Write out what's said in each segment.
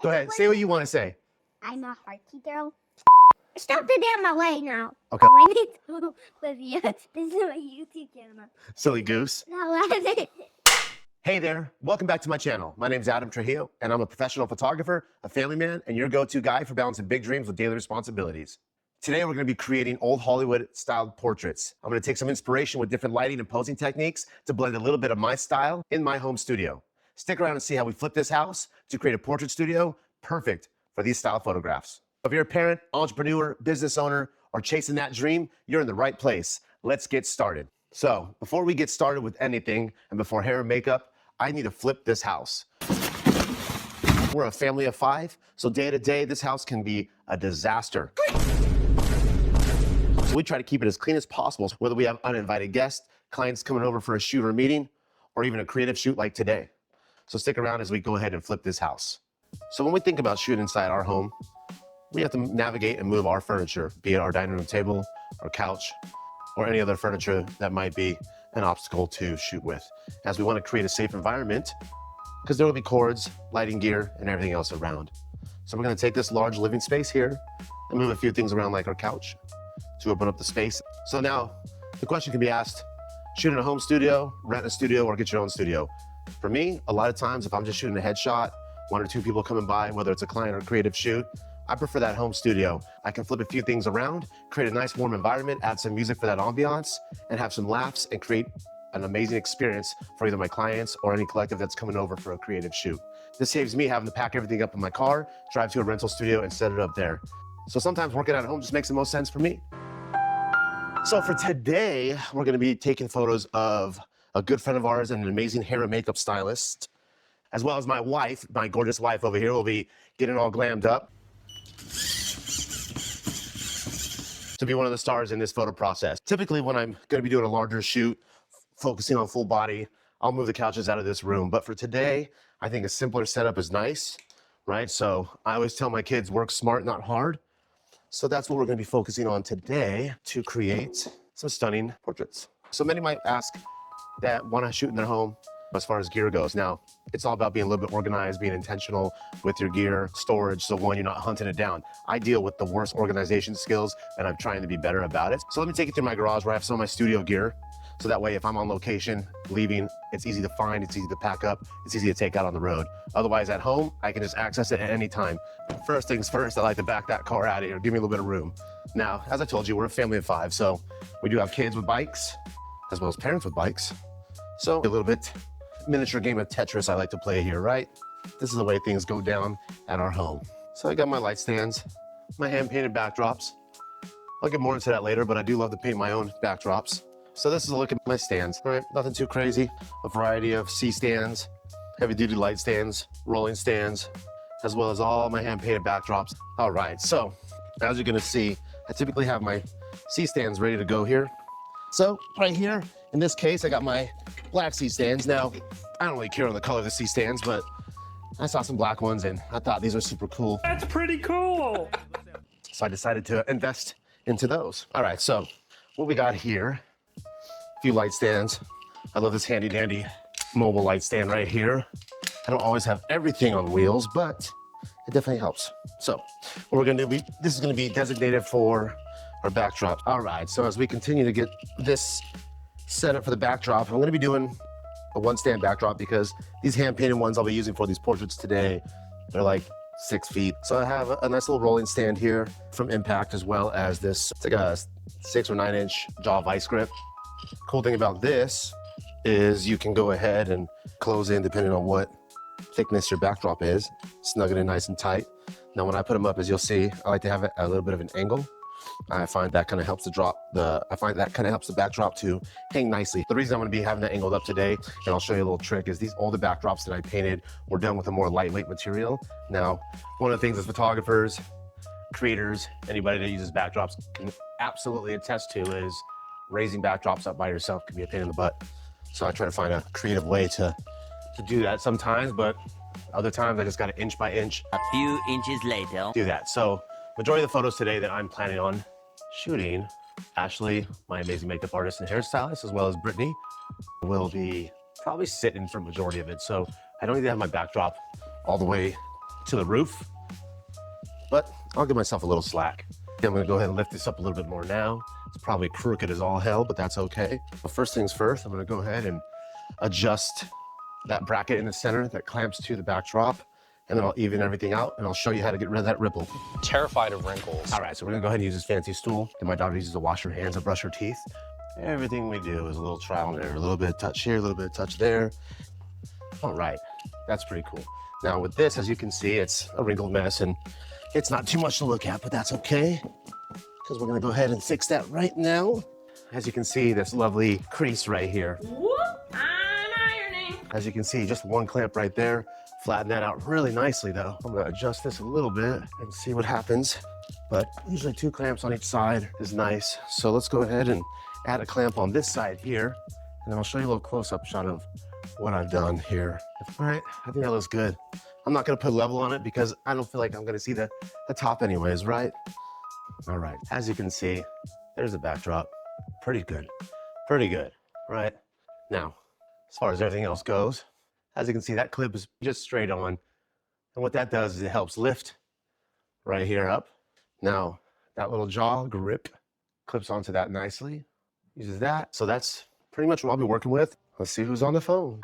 Go ahead, say what you want to say. I'm a hearty girl. Stop the damn way now. Okay. I need to with you. This is my YouTube channel. Silly goose. No, Hey there, welcome back to my channel. My name's Adam Trujillo, and I'm a professional photographer, a family man, and your go-to guy for balancing big dreams with daily responsibilities. Today, we're gonna be creating old Hollywood-styled portraits. I'm gonna take some inspiration with different lighting and posing techniques to blend a little bit of my style in my home studio. Stick around and see how we flip this house to create a portrait studio perfect for these style photographs. If you're a parent, entrepreneur, business owner, or chasing that dream, you're in the right place. Let's get started. So, before we get started with anything, and before hair and makeup, I need to flip this house. We're a family of 5, so day to day, this house can be a disaster. So we try to keep it as clean as possible, whether we have uninvited guests, clients coming over for a shoot or meeting, or even a creative shoot like today. So stick around as we go ahead and flip this house. So when we think about shooting inside our home, we have to navigate and move our furniture, be it our dining room table, our couch, or any other furniture that might be an obstacle to shoot with, as we want to create a safe environment because there will be cords, lighting gear, and everything else around. So we're going to take this large living space here and move a few things around like our couch to open up the space. So now the question can be asked, shoot in a home studio, rent a studio, or get your own studio? For me, a lot of times if I'm just shooting a headshot, 1 or 2 people coming by, whether it's a client or a creative shoot, I prefer that home studio. I can flip a few things around, create a nice warm environment, add some music for that ambiance, and have some laughs and create an amazing experience for either my clients or any collective that's coming over for a creative shoot. This saves me having to pack everything up in my car, drive to a rental studio, and set it up there. So sometimes working at home just makes the most sense for me. So for today, we're gonna be taking photos of a good friend of ours and an amazing hair and makeup stylist, as well as my wife, my gorgeous wife over here will be getting all glammed up to be one of the stars in this photo process. Typically when I'm gonna be doing a larger shoot, focusing on full body, I'll move the couches out of this room. But for today, I think a simpler setup is nice, right? So I always tell my kids, work smart, not hard. So that's what we're gonna be focusing on today to create some stunning portraits. So many might ask that wanna shoot in their home as far as gear goes. Now, it's all about being a little bit organized, being intentional with your gear, storage, so one, you're not hunting it down. I deal with the worst organization skills, and I'm trying to be better about it. So let me take you through my garage where I have some of my studio gear. So that way, if I'm on location, leaving, it's easy to find, it's easy to pack up, it's easy to take out on the road. Otherwise, at home, I can just access it at any time. First things first, I like to back that car out of here, give me a little bit of room. Now, as I told you, we're a family of 5, so we do have kids with bikes, as well as parents with bikes. So a little bit miniature game of Tetris I like to play here, right? This is the way things go down at our home. So I got my light stands, my hand-painted backdrops. I'll get more into that later, but I do love to paint my own backdrops. So this is a look at my stands, right? Nothing too crazy. A variety of C-stands, heavy-duty light stands, rolling stands, as well as all my hand-painted backdrops. All right, so as you're gonna see, I typically have my C-stands ready to go here. So right here, in this case, I got my black C-stands. Now, I don't really care on the color of the C-stands, but I saw some black ones and I thought these are super cool. That's pretty cool. So I decided to invest into those. All right, so what we got here, a few light stands. I love this handy dandy mobile light stand right here. I don't always have everything on wheels, but it definitely helps. So what we're gonna do, this is gonna be designated for our backdrop. All right, so as we continue to get this set up for the backdrop, I'm gonna be doing a 1-stand backdrop because these hand-painted ones I'll be using for these portraits today, they're like 6 feet. So I have a nice little rolling stand here from Impact, as well as this, it's like a 6 or 9 inch jaw vice grip. Cool thing about this is you can go ahead and close in depending on what thickness your backdrop is, snug it in nice and tight. Now when I put them up, as you'll see, I like to have it at a little bit of an angle. I find that kind of helps the backdrop to hang nicely. The reason I'm going to be having that angled up today, and I'll show you a little trick, is these older backdrops that I painted were done with a more lightweight material. Now, one of the things as photographers, creators, anybody that uses backdrops can absolutely attest to is raising backdrops up by yourself can be a pain in the butt. So I try to find a creative way to do that sometimes, but other times I just got to inch by inch. A few inches later. Do that. So majority of the photos today that I'm planning on shooting, Ashley, my amazing makeup artist and hairstylist, as well as Brittany, will be probably sitting for majority of it. So I don't need to have my backdrop all the way to the roof, but I'll give myself a little slack. I'm gonna go ahead and lift this up a little bit more now. It's probably crooked as all hell, but that's okay. But first things first, I'm gonna go ahead and adjust that bracket in the center that clamps to the backdrop, and then I'll even everything out, and I'll show you how to get rid of that ripple. Terrified of wrinkles. All right, so we're gonna go ahead and use this fancy stool. And my daughter uses to wash her hands and brush her teeth. Everything we do is a little trial and error. A little bit of touch here, a little bit of touch there. All right, that's pretty cool. Now with this, as you can see, it's a wrinkled mess, and it's not too much to look at, but that's okay, because we're gonna go ahead and fix that right now. As you can see, this lovely crease right here. Whoop, I'm ironing. As you can see, just one clamp right there. Flatten that out really nicely though. I'm gonna adjust this a little bit and see what happens. But usually 2 clamps on each side is nice. So let's go ahead and add a clamp on this side here. And then I'll show you a little close-up shot of what I've done here. All right, I think that looks good. I'm not gonna put level on it because I don't feel like I'm gonna see the top anyways, right? All right, as you can see, there's a backdrop. Pretty good, right? Now, as far as everything else goes, as you can see, that clip is just straight on. And what that does is it helps lift right here up. Now, that little jaw grip clips onto that nicely, uses that. So that's pretty much what I'll be working with. Let's see who's on the phone.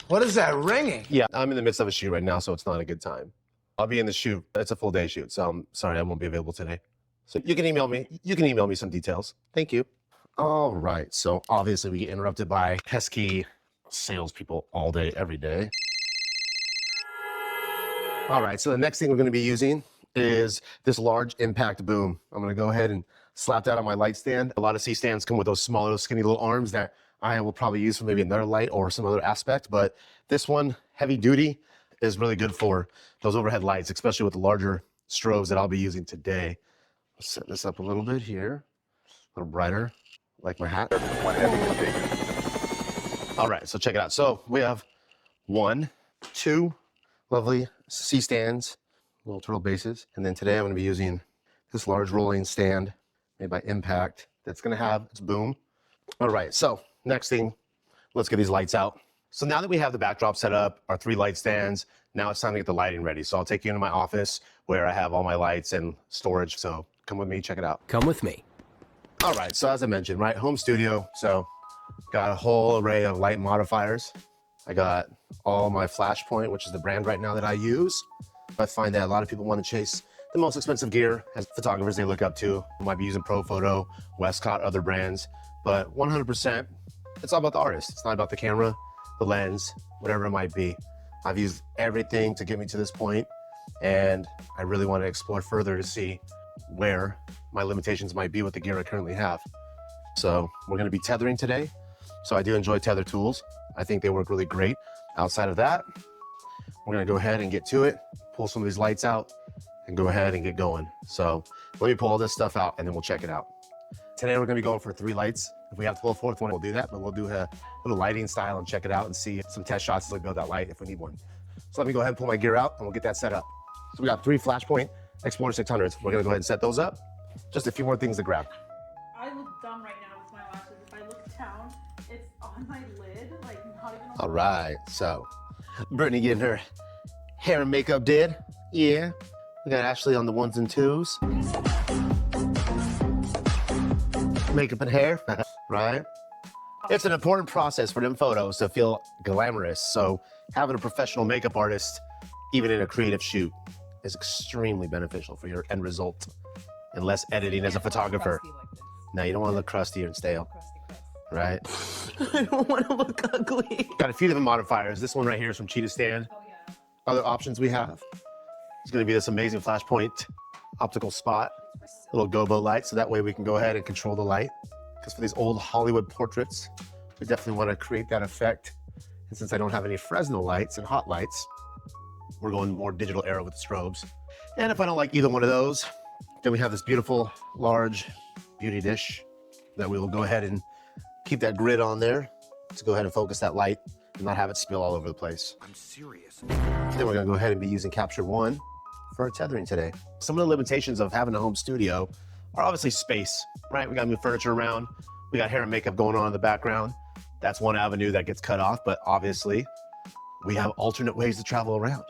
What is that ringing? Yeah, I'm in the midst of a shoot right now, so it's not a good time. I'll be in the shoot. It's a full day shoot, so I'm sorry I won't be available today. So you can email me. You can email me some details. Thank you. All right, so obviously we get interrupted by pesky salespeople all day, every day. All right, so the next thing we're gonna be using is this large impact boom. I'm gonna go ahead and slap that on my light stand. A lot of C stands come with those smaller, skinny little arms that I will probably use for maybe another light or some other aspect, but this one, heavy duty, is really good for those overhead lights, especially with the larger strobes that I'll be using today. Let's set this up a little bit here, a little brighter, like my hat. All right, so check it out. So we have 1, 2 lovely C stands, little turtle bases. And then today I'm gonna be using this large rolling stand made by Impact that's gonna have its boom. All right, so next thing, let's get these lights out. So now that we have the backdrop set up, our 3 light stands, now it's time to get the lighting ready. So I'll take you into my office where I have all my lights and storage. So come with me, check it out. Come with me. All right, so as I mentioned, right, home studio. So got a whole array of light modifiers. I got all my Flashpoint, which is the brand right now that I use. I find that a lot of people want to chase the most expensive gear as photographers they look up to. They might be using Photo, Westcott, other brands, but 100%, it's all about the artist. It's not about the camera, the lens, whatever it might be. I've used everything to get me to this point, and I really want to explore further to see where my limitations might be with the gear I currently have. So we're going to be tethering today. So I do enjoy tether tools. I think they work really great. Outside of that, we're going to go ahead and get to it, pull some of these lights out, and go ahead and get going. So let me pull all this stuff out and then we'll check it out. Today we're gonna be going for 3 lights. If we have to pull a 4th one, we'll do that, but we'll do a little lighting style and check it out and see some test shots to build that light if we need one. So let me go ahead and pull my gear out and we'll get that set up. So we got 3 Flashpoint Explorer 600s. We're gonna go ahead and set those up. Just a few more things to grab. I look dumb right now with my lashes. If I look down, it's on my lid, like not even on All right, so Brittany getting her hair and makeup did. Yeah. We got Ashley on the 1s and 2s. Makeup and hair, right? It's an important process for them photos to feel glamorous. So having a professional makeup artist, even in a creative shoot, is extremely beneficial for your end result and less editing as a photographer. No, you don't want to look crusty and stale, right? I don't want to look ugly. Got a few different modifiers. This one right here is from Cheetah Stand. Oh yeah. Other options we have is going to be this amazing Flashpoint optical spot, little gobo light, so that way we can go ahead and control the light. Because for these old Hollywood portraits, we definitely want to create that effect. And since I don't have any Fresnel lights and hot lights, we're going more digital era with the strobes. And if I don't like either one of those, then we have this beautiful large beauty dish that we will go ahead and keep that grid on there to go ahead and focus that light and not have it spill all over the place. I'm serious. Then we're gonna go ahead and be using Capture One for our tethering today. Some of the limitations of having a home studio are obviously space, right? We gotta move furniture around. We got hair and makeup going on in the background. That's one avenue that gets cut off, but obviously we have alternate ways to travel around.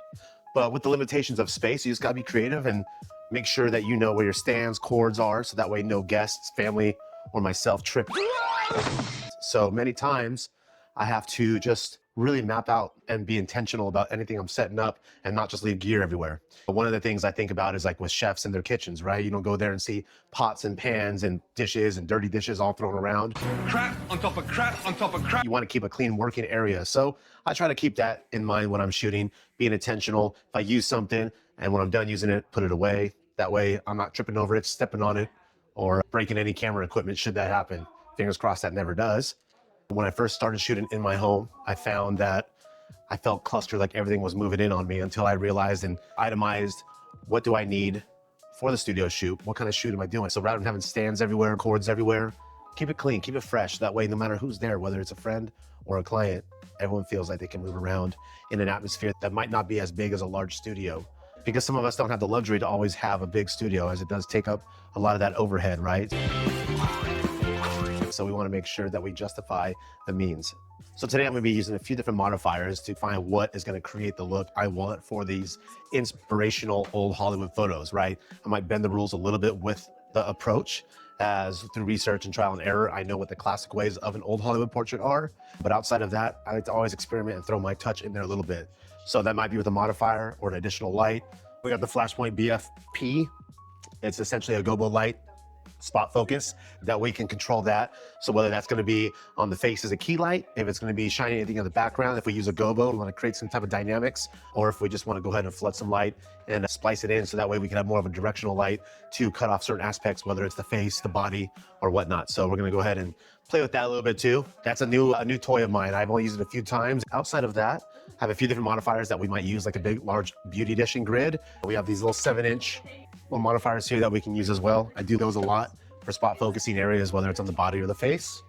But with the limitations of space, you just gotta be creative and make sure that you know where your stands, cords are, so that way no guests, family, or myself trip. So many times I have to just really map out and be intentional about anything I'm setting up and not just leave gear everywhere. But one of the things I think about is like with chefs in their kitchens, right? You don't go there and see pots and pans and dishes and dirty dishes all thrown around. Crap on top of crap on top of crap. You want to keep a clean working area. So I try to keep that in mind when I'm shooting, being intentional. If I use something and when I'm done using it, put it away. That way I'm not tripping over it, stepping on it, or breaking any camera equipment should that happen. Fingers crossed that never does. When I first started shooting in my home, I found that I felt clustered, like everything was moving in on me, until I realized and itemized, what do I need for the studio shoot? What kind of shoot am I doing? So rather than having stands everywhere, cords everywhere, keep it clean, keep it fresh. That way, no matter who's there, whether it's a friend or a client, everyone feels like they can move around in an atmosphere that might not be as big as a large studio. Because some of us don't have the luxury to always have a big studio, as it does take up a lot of that overhead, right? So we want to make sure that we justify the means. So today I'm going to be using a few different modifiers to find what is going to create the look I want for these inspirational old Hollywood photos, right? I might bend the rules a little bit with the approach, as through research and trial and error, I know what the classic ways of an old Hollywood portrait are. But outside of that, I like to always experiment and throw my touch in there a little bit. So that might be with a modifier or an additional light. We got the Flashpoint BFP. It's essentially a gobo light, spot focus, that we can control that. So whether that's going to be on the face as a key light, if it's going to be shining anything in the background, if we use a gobo, we want to create some type of dynamics, or if we just want to go ahead and flood some light and splice it in, so that way we can have more of a directional light to cut off certain aspects, whether it's the face, the body, or whatnot. So we're going to go ahead and play with that a little bit too. That's a new toy of mine. I've only used it a few times. Outside of that, I have a few different modifiers that we might use, like a big, large beauty edition grid. We have these little 7-inch little modifiers here that we can use as well. I do those a lot for spot focusing areas, whether it's on the body or the face.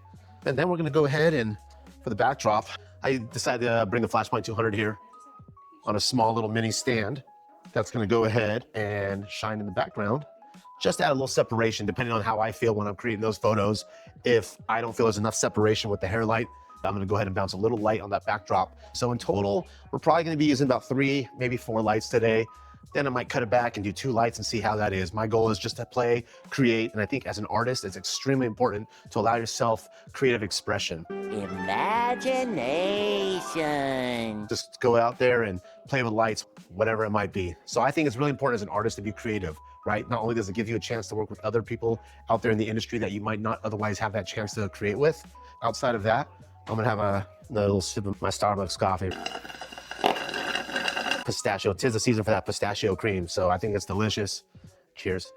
And then we're gonna go ahead and, for the backdrop, I decided to bring the Flashpoint 200 here on a small little mini stand. That's gonna go ahead and shine in the background. Just add a little separation depending on how I feel when I'm creating those photos. If I don't feel there's enough separation with the hair light, I'm gonna go ahead and bounce a little light on that backdrop. So in total, we're probably gonna be using about 3, maybe 4 lights today. Then I might cut it back and do 2 lights and see how that is. My goal is just to play, create, and I think as an artist, it's extremely important to allow yourself creative expression. Imagination. Just go out there and play with lights, whatever it might be. So I think it's really important as an artist to be creative, right? Not only does it give you a chance to work with other people out there in the industry that you might not otherwise have that chance to create with. Outside of that, I'm gonna have another little sip of my Starbucks coffee. Pistachio, 'tis the season for that pistachio cream, so I think it's delicious. Cheers.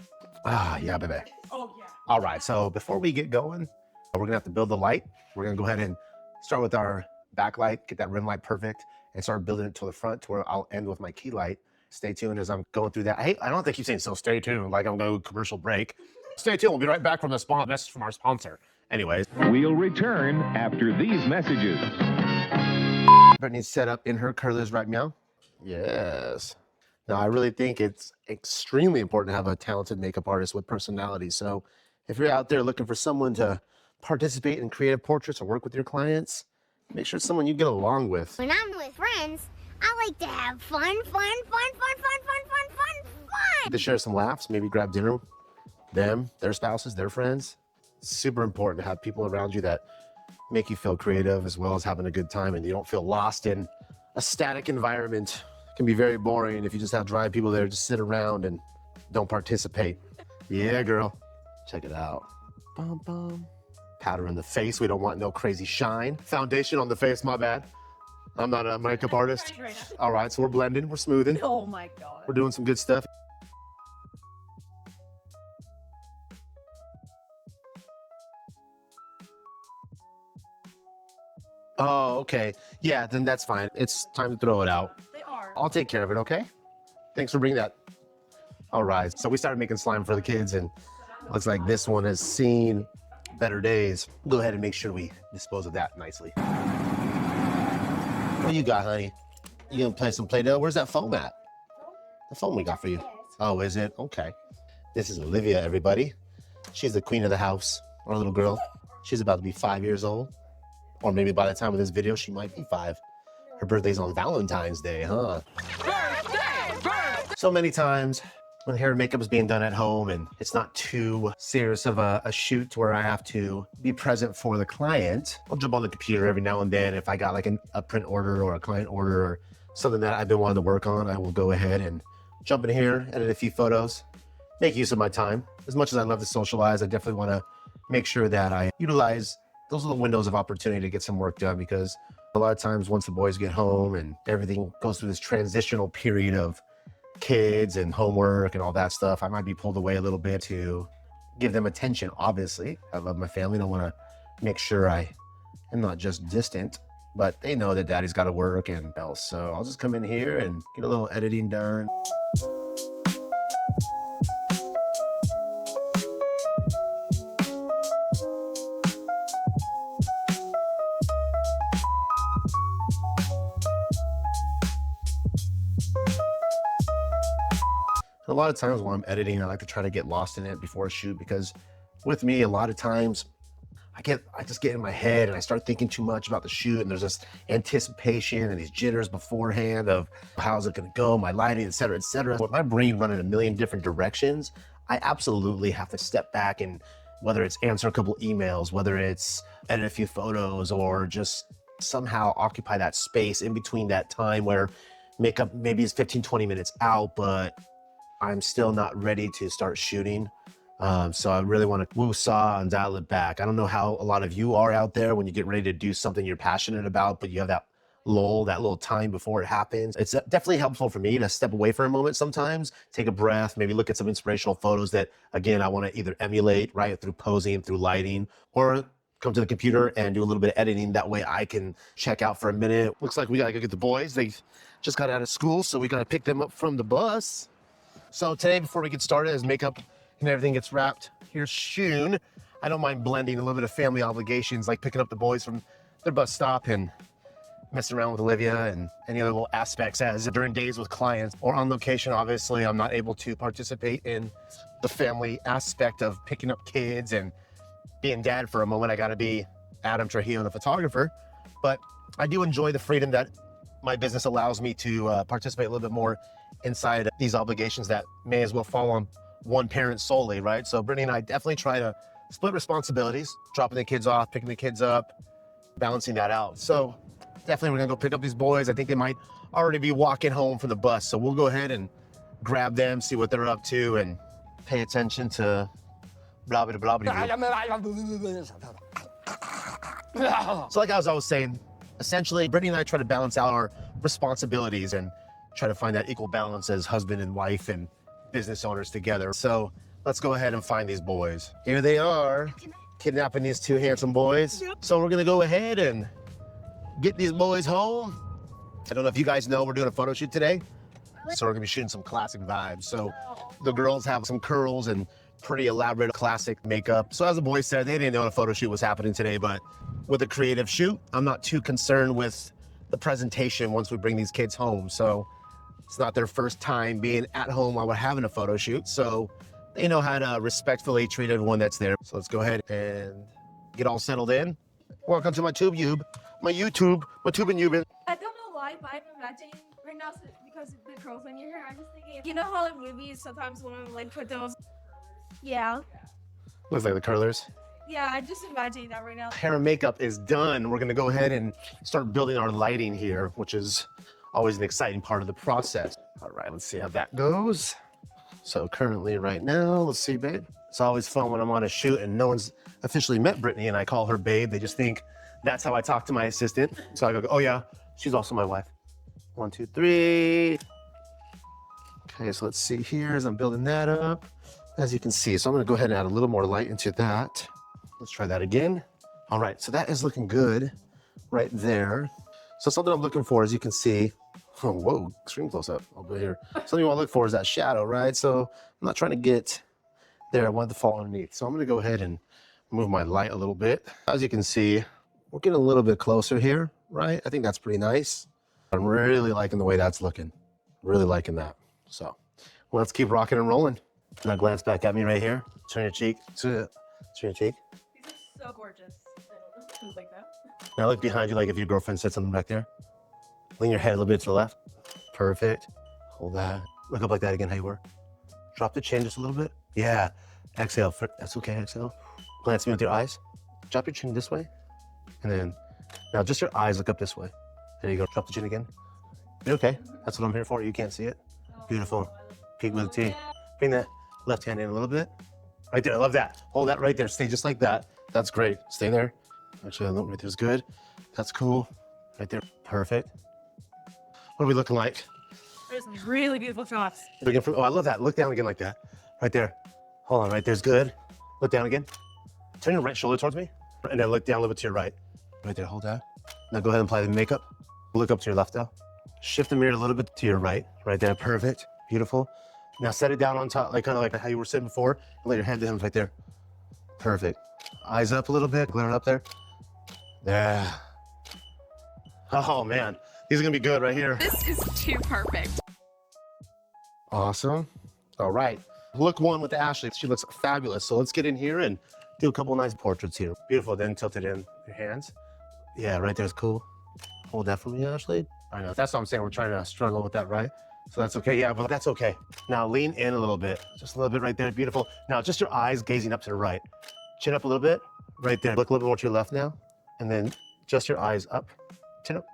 Ah, yeah, baby. Oh yeah. All right, so before we get going, we're gonna have to build the light. We're gonna go ahead and start with our backlight, get that rim light perfect, and start building it to the front to where I'll end with my key light. Stay tuned as I'm going through that. Hey, I don't think keep saying so stay tuned, like I'm going to commercial break. Stay tuned, we'll be right back from the message from our sponsor. Anyways. We'll return after these messages. Brittany's set up in her curlers right now. Yes. Now, I really think it's extremely important to have a talented makeup artist with personality. So if you're out there looking for someone to participate in creative portraits or work with your clients, make sure it's someone you get along with. When I'm with friends, I like to have fun. To share some laughs, maybe grab dinner, them, their spouses, their friends. It's super important to have people around you that make you feel creative as well as having a good time, and you don't feel lost in a static environment. It can be very boring if you just have dry people there, just sit around and don't participate. Yeah, girl. Check it out. Bum, bum. Powder in the face. We don't want no crazy shine. Foundation on the face, my bad. I'm not a makeup artist. All right, so we're blending, we're smoothing. Oh my god. We're doing some good stuff. Oh, okay. Yeah, then that's fine. It's time to throw it out. They are. I'll take care of it, okay? Thanks for bringing that. All right, so we started making slime for the kids, and looks like this one has seen better days. Go ahead and make sure we dispose of that nicely. What you got, honey? You gonna play some Play-Doh? Where's that foam at? The foam we got for you. Oh, is it? Okay. This is Olivia, everybody. She's the queen of the house, our little girl. She's about to be 5 years old. Or maybe by the time of this video, she might be 5. Her birthday's on Valentine's Day, huh? Birthday! So many times when hair and makeup is being done at home and it's not too serious of a shoot where I have to be present for the client, I'll jump on the computer every now and then. If I got like a print order or a client order or something that I've been wanting to work on, I will go ahead and jump in here, edit a few photos, make use of my time. As much as I love to socialize, I definitely want to make sure that I utilize those little windows of opportunity to get some work done, because a lot of times once the boys get home and everything goes through this transitional period of kids and homework and all that stuff, I might be pulled away a little bit to give them attention. Obviously, I love my family. I want to make sure I am not just distant, but they know that daddy's got to work and else. So I'll just come in here and get a little editing done. A lot of times when I'm editing, I like to try to get lost in it before a shoot, because with me, a lot of times I just get in my head and I start thinking too much about the shoot, and there's this anticipation and these jitters beforehand of how's it going to go, my lighting, et cetera, et cetera. With my brain running a million different directions, I absolutely have to step back, and whether it's answer a couple emails, whether it's edit a few photos, or just somehow occupy that space in between that time where makeup maybe is 15-20 minutes out, but I'm still not ready to start shooting. So I really want to woo-saw and dial it back. I don't know how a lot of you are out there when you get ready to do something you're passionate about, but you have that lull, that little time before it happens. It's definitely helpful for me to step away for a moment sometimes, take a breath, maybe look at some inspirational photos that, again, I want to either emulate, right, through posing, through lighting, or come to the computer and do a little bit of editing. That way I can check out for a minute. Looks like we got to go get the boys. They just got out of school, so we got to pick them up from the bus. So today, before we get started, as makeup and everything gets wrapped, here's Shun. I don't mind blending a little bit of family obligations, like picking up the boys from their bus stop and messing around with Olivia and any other little aspects as during days with clients or on location. Obviously, I'm not able to participate in the family aspect of picking up kids and being dad for a moment. I got to be Adam Trujillo, the photographer. But I do enjoy the freedom that my business allows me to participate a little bit more inside these obligations that may as well fall on one parent solely, right? So Brittany and I definitely try to split responsibilities, dropping the kids off, picking the kids up, balancing that out. So definitely we're gonna go pick up these boys. I think they might already be walking home from the bus. So we'll go ahead and grab them, see what they're up to, and pay attention to blah, blah, blah, blah, blah. So like I was saying, essentially, Brittany and I try to balance out our responsibilities and try to find that equal balance as husband and wife and business owners together. So let's go ahead and find these boys. Here they are, kidnapping these two handsome boys. So we're gonna go ahead and get these boys home. I don't know if you guys know, we're doing a photo shoot today. So we're gonna be shooting some classic vibes. So the girls have some curls and pretty elaborate classic makeup. So as the boys said, they didn't know a photo shoot was happening today, but with a creative shoot, I'm not too concerned with the presentation once we bring these kids home. So it's not their first time being at home while we're having a photo shoot. So they know how to respectfully treat everyone that's there. So let's go ahead and get all settled in. Welcome to my tube, my YouTube, my tube and Yubin. I don't know why, but I'm imagining right now because of the curls in your hair. I'm just thinking, you know how in movies sometimes women like put those. Yeah. Looks like the curlers. Yeah, I'm just imagining that right now. Hair and makeup is done. We're gonna go ahead and start building our lighting here, which is always an exciting part of the process. All right, let's see how that goes. So currently right now, let's see, babe. It's always fun when I'm on a shoot and no one's officially met Brittany and I call her babe. They just think that's how I talk to my assistant. So I go, oh yeah, she's also my wife. 1, 2, 3. Okay, so let's see here as I'm building that up. As you can see, so I'm gonna go ahead and add a little more light into that. Let's try that again. All right, so that is looking good right there. So something I'm looking for, as you can see, oh, whoa, extreme close up over here. Something you want to look for is that shadow, right? So I'm not trying to get there. I want it to fall underneath. So I'm going to go ahead and move my light a little bit. As you can see, we're getting a little bit closer here, right? I think that's pretty nice. I'm really liking the way that's looking. Really liking that. So let's keep rocking and rolling. Now glance back at me right here. Turn your cheek. Turn your cheek. These are so gorgeous. I don't know who's like that. Now look behind you like if your girlfriend said something back there. Lean your head a little bit to the left. Perfect. Hold that. Look up like that again, how you were. Drop the chin just a little bit. Yeah. Exhale. That's okay, exhale. Glance me with your eyes. Drop your chin this way. And then, now just your eyes look up this way. There you go. Drop the chin again. You're okay. That's what I'm here for. You can't see it. Beautiful. Peek with a T. Bring that left hand in a little bit. Right there. I love that. Hold that right there. Stay just like that. That's great. Stay there. Actually, look right there's good. That's cool. Right there. Perfect. What are we looking like? There's some really beautiful shots. Oh, I love that. Look down again like that. Right there. Hold on. Right there's good. Look down again. Turn your right shoulder towards me. And then look down a little bit to your right. Right there. Hold that. Now go ahead and apply the makeup. Look up to your left now. Shift the mirror a little bit to your right. Right there. Perfect. Beautiful. Now set it down on top, like kind of like how you were sitting before. And lay your hand down right there. Perfect. Eyes up a little bit. Glare up there. There. Oh, man. These are going to be good right here. This is too perfect. Awesome. All right. Look one with Ashley. She looks fabulous. So let's get in here and do a couple nice portraits here. Beautiful. Then tilt it in your hands. Yeah, right there's cool. Hold that for me, Ashley. I know. That's what I'm saying. We're trying to struggle with that, right? So that's okay. Yeah, but that's okay. Now lean in a little bit. Just a little bit right there. Beautiful. Now just your eyes gazing up to the right. Chin up a little bit. Right there. Look a little bit more to your left now. And then just your eyes up. Chin up.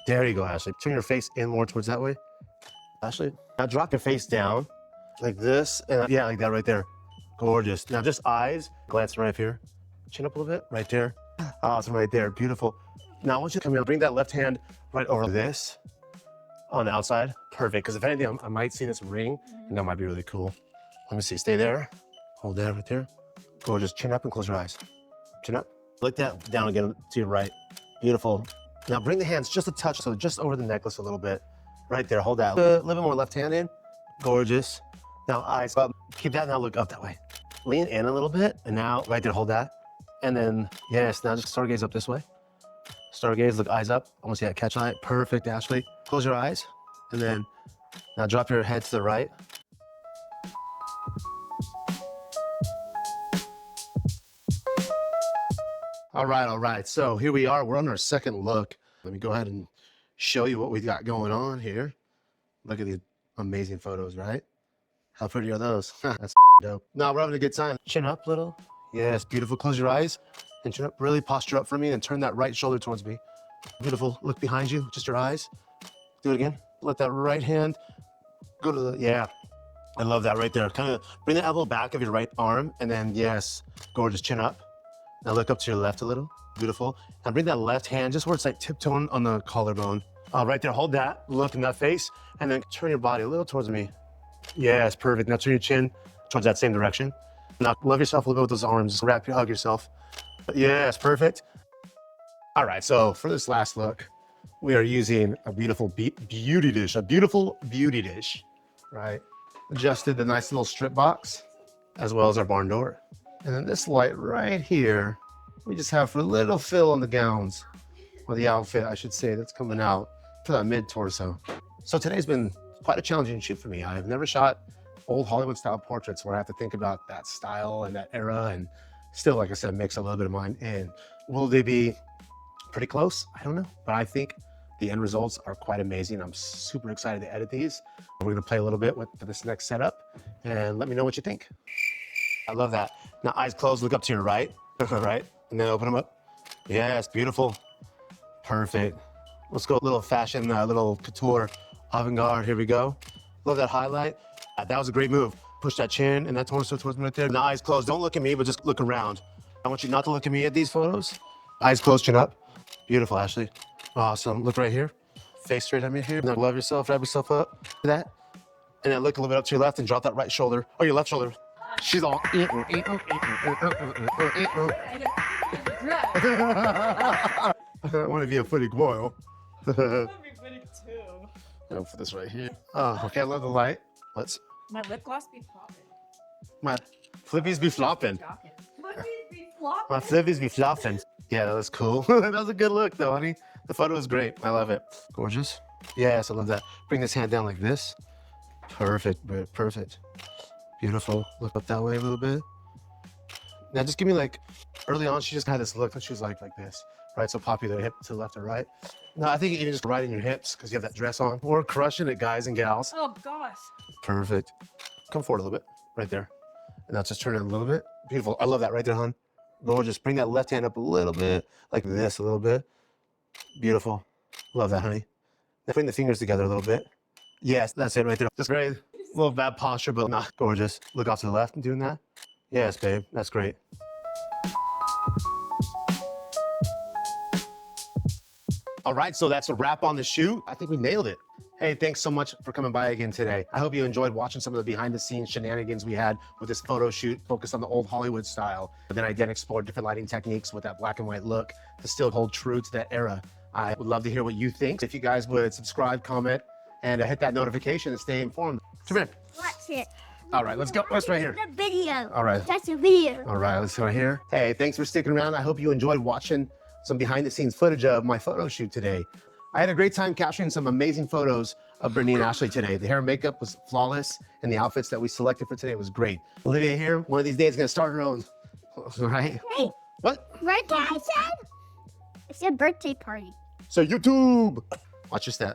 There you go, Ashley. Turn your face in more towards that way. Ashley. Now drop your face down like this. And yeah, like that right there. Gorgeous. Now just eyes. Glance right up here. Chin up a little bit. Right there. Awesome. Right there. Beautiful. Now I want you to come here. Bring that left hand right over this on the outside. Perfect. Because if anything, I might see this ring, and that might be really cool. Let me see. Stay there. Hold that right there. Gorgeous. Chin up and close your eyes. Chin up. Look that down again to your right. Beautiful. Now bring the hands just a touch, so just over the necklace a little bit. Right there. Hold that. A little bit more left hand in. Gorgeous. Now eyes up. Keep that. Now look up that way. Lean in a little bit, and now right there. Hold that. And then yes. Now just stargaze up this way. Stargaze. Look eyes up. I want to see that catch eye. Perfect, Ashley. Close your eyes, and then now drop your head to the right. All right. So here we are. We're on our second look. Let me go ahead and show you what we got going on here. Look at these amazing photos, right? How pretty are those? That's dope. Now we're having a good time. Chin up a little. Yes, beautiful. Close your eyes and chin up. Really posture up for me and turn that right shoulder towards me. Beautiful. Look behind you, just your eyes. Do it again. Let that right hand go to the, yeah. I love that right there. Kind of bring the elbow back of your right arm and then yes, gorgeous, chin up. Now look up to your left a little. Beautiful. Now bring that left hand just where it's like tiptoeing on the collarbone. Right there, hold that. Look in that face and then turn your body a little towards me. Yes, perfect. Now turn your chin towards that same direction. Now love yourself a little bit with those arms. Just hug yourself. Yes, perfect. All right, so for this last look, we are using a beautiful beauty dish, right? Adjusted the nice little strip box as well as our barn door. And then this light right here, we just have for a little fill on the gowns, or the outfit, I should say, that's coming out for that mid-torso. So today's been quite a challenging shoot for me. I've never shot old Hollywood style portraits where I have to think about that style and that era and still, like I said, mix a little bit of mine in. Will they be pretty close? I don't know, but I think the end results are quite amazing. I'm super excited to edit these. We're gonna play a little bit with this next setup and let me know what you think. I love that. Now eyes closed, look up to your right, right? And then open them up. Yes, beautiful. Perfect. Let's go a little fashion, little couture, avant-garde. Here we go. Love that highlight. That was a great move. Push that chin and that torso towards me right there. Now eyes closed. Don't look at me, but just look around. I want you not to look at me at these photos. Eyes closed, chin up. Beautiful, Ashley. Awesome. Look right here. Face straight at me here. Now love yourself, wrap yourself up. Do that. And then look a little bit up to your left and drop that right shoulder. Oh, your left shoulder. She's all. I want to be a funny boy. That'd be pretty too. I'll put this right here. Oh, okay. I love the light. Let's. My lip gloss be flopping. My flippies be flopping. Flippies be flopping. My flippies be flopping. Yeah, that was cool. That was a good look, though, honey. The photo is great. I love it. Gorgeous. Yes, I love that. Bring this hand down like this. Perfect, perfect. Beautiful. Look up that way a little bit. Now just give me like, early on, she just had this look and she was like this. right? So pop either hip to the left or right. No, I think even just right in your hips because you have that dress on. We're crushing it, guys and gals. Oh gosh. Perfect. Come forward a little bit, right there. And now just turn it a little bit. Beautiful. I love that right there, hon. Gorgeous. Bring that left hand up a little bit, like this a little bit. Beautiful. Love that, honey. Now bring the fingers together a little bit. Yes, that's it right there. Just very little bad posture, but not gorgeous. Look off to the left and doing that. Yes, babe. That's great. All right, so that's a wrap on the shoot. I think we nailed it. Hey, thanks so much for coming by again today. I hope you enjoyed watching some of the behind the scenes shenanigans we had with this photo shoot focused on the old Hollywood style. But then I did explore different lighting techniques with that black and white look to still hold true to that era. I would love to hear what you think. If you guys would subscribe, comment, and hit that notification and stay informed. Come here. Watch it. All right, let's go. What's right here? The video. All right. That's a video. All right, let's go here. Hey, thanks for sticking around. I hope you enjoyed watching some behind the scenes footage of my photo shoot today. I had a great time capturing some amazing photos of Brittany and Ashley today. The hair and makeup was flawless, and the outfits that we selected for today was great. Olivia here, one of these days is gonna start her own, right? Hey, What? birthday, I said? It's a birthday party. So YouTube, watch your step.